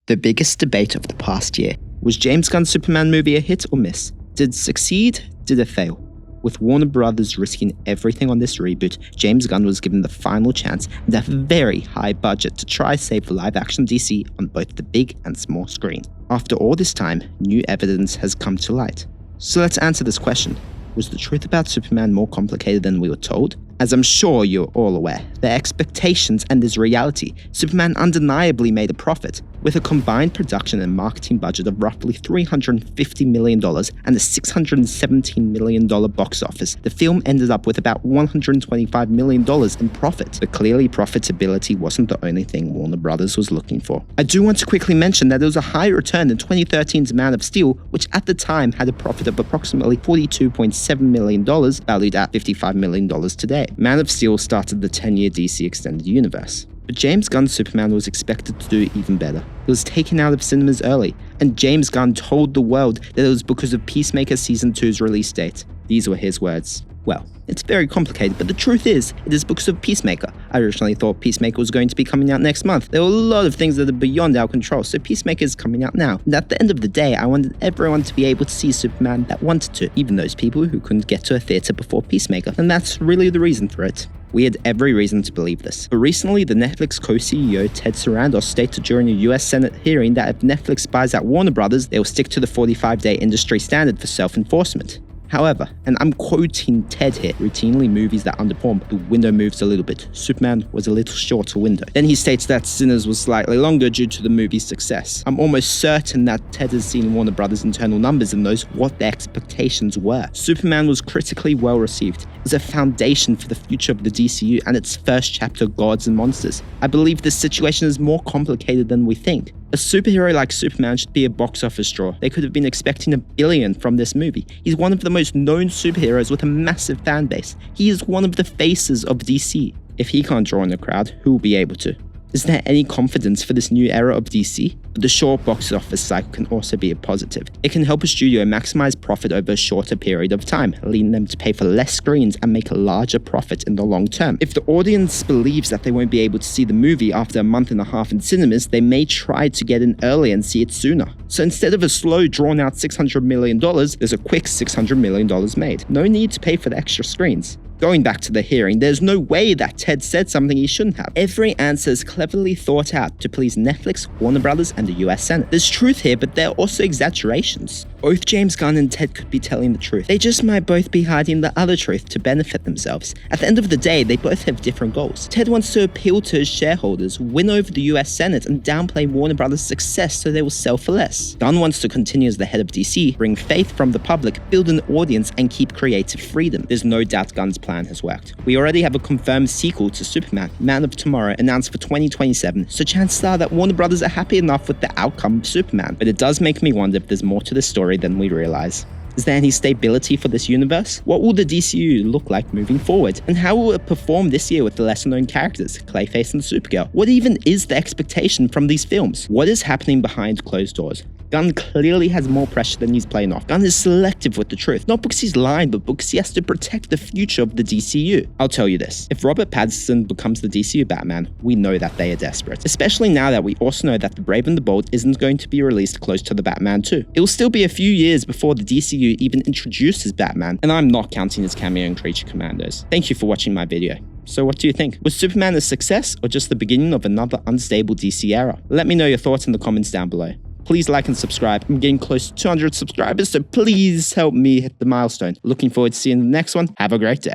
The biggest debate of the past year. Was James Gunn's Superman movie a hit or miss? Did it succeed? Did it fail? With Warner Brothers risking everything on this reboot, James Gunn was given the final chance and a very high budget to try save live-action DC on both the big and small screen. After all this time, new evidence has come to light. So let's answer this question. Was the truth about Superman more complicated than we were told? As I'm sure you're all aware, the expectations and this reality, Superman undeniably made a profit. With a combined production and marketing budget of roughly $350 million and a $617 million box office, the film ended up with about $125 million in profit. But clearly profitability wasn't the only thing Warner Brothers was looking for. I do want to quickly mention that it was a higher return than 2013's Man of Steel, which at the time had a profit of approximately $42.7 million, valued at $55 million today. Man of Steel started the 10-year DC Extended Universe. But James Gunn's Superman was expected to do even better. It was taken out of cinemas early, and James Gunn told the world that it was because of Peacemaker Season 2's release date. These were his words. Well, it's very complicated, but the truth is, it is because of Peacemaker. I originally thought Peacemaker was going to be coming out next month. There were a lot of things that are beyond our control, so Peacemaker is coming out now. And at the end of the day, I wanted everyone to be able to see Superman that wanted to, even those people who couldn't get to a theater before Peacemaker. And that's really the reason for it. We had every reason to believe this. But recently, the Netflix co-CEO Ted Sarandos stated during a US Senate hearing that if Netflix buys out Warner Brothers, they will stick to the 45-day industry standard for self-enforcement. However, and I'm quoting Ted here, routinely movies that underperform, the window moves a little bit. Superman was a little shorter window. Then he states that Sinners was slightly longer due to the movie's success. I'm almost certain that Ted has seen Warner Brothers' internal numbers and knows what their expectations were. Superman was critically well received. It was a foundation for the future of the DCU and its first chapter, Gods and Monsters. I believe this situation is more complicated than we think. A superhero like Superman should be a box office draw. They could have been expecting $1 billion from this movie. He's one of the most known superheroes with a massive fan base. He is one of the faces of DC. If he can't draw in a crowd, who will be able to? Is there any confidence for this new era of DC? But the short box office cycle can also be a positive. It can help a studio maximize profit over a shorter period of time, leading them to pay for less screens and make a larger profit in the long term. If the audience believes that they won't be able to see the movie after a month and a half in cinemas, they may try to get in early and see it sooner. So instead of a slow, drawn-out $600 million, there's a quick $600 million made. No need to pay for the extra screens. Going back to the hearing, there's no way that Ted said something he shouldn't have. Every answer is cleverly thought out to please Netflix, Warner Brothers, and the US Senate. There's truth here, but there are also exaggerations. Both James Gunn and Ted could be telling the truth. They just might both be hiding the other truth to benefit themselves. At the end of the day, they both have different goals. Ted wants to appeal to his shareholders, win over the US Senate, and downplay Warner Brothers' success so they will sell for less. Gunn wants to continue as the head of DC, bring faith from the public, build an audience, and keep creative freedom. There's no doubt Gunn's plan has worked. We already have a confirmed sequel to Superman, Man of Tomorrow, announced for 2027, so chances are that Warner Brothers are happy enough with the outcome of Superman. But it does make me wonder if there's more to the story than we realize. Is there any stability for this universe? What will the DCU look like moving forward? And how will it perform this year with the lesser-known characters, Clayface and Supergirl? What even is the expectation from these films? What is happening behind closed doors? Gunn clearly has more pressure than he's playing off. Gunn is selective with the truth, not because he's lying, but because he has to protect the future of the DCU. I'll tell you this, if Robert Pattinson becomes the DCU Batman, we know that they are desperate. Especially now that we also know that The Brave and the Bold isn't going to be released close to the Batman 2. It will still be a few years before the DCU even introduces Batman, and I'm not counting his cameo in Creature Commandos. Thank you for watching my video. So what do you think? Was Superman a success or just the beginning of another unstable DC era? Let me know your thoughts in the comments down below. Please like and subscribe. I'm getting close to 200 subscribers, so please help me hit the milestone. Looking forward to seeing the next one. Have a great day.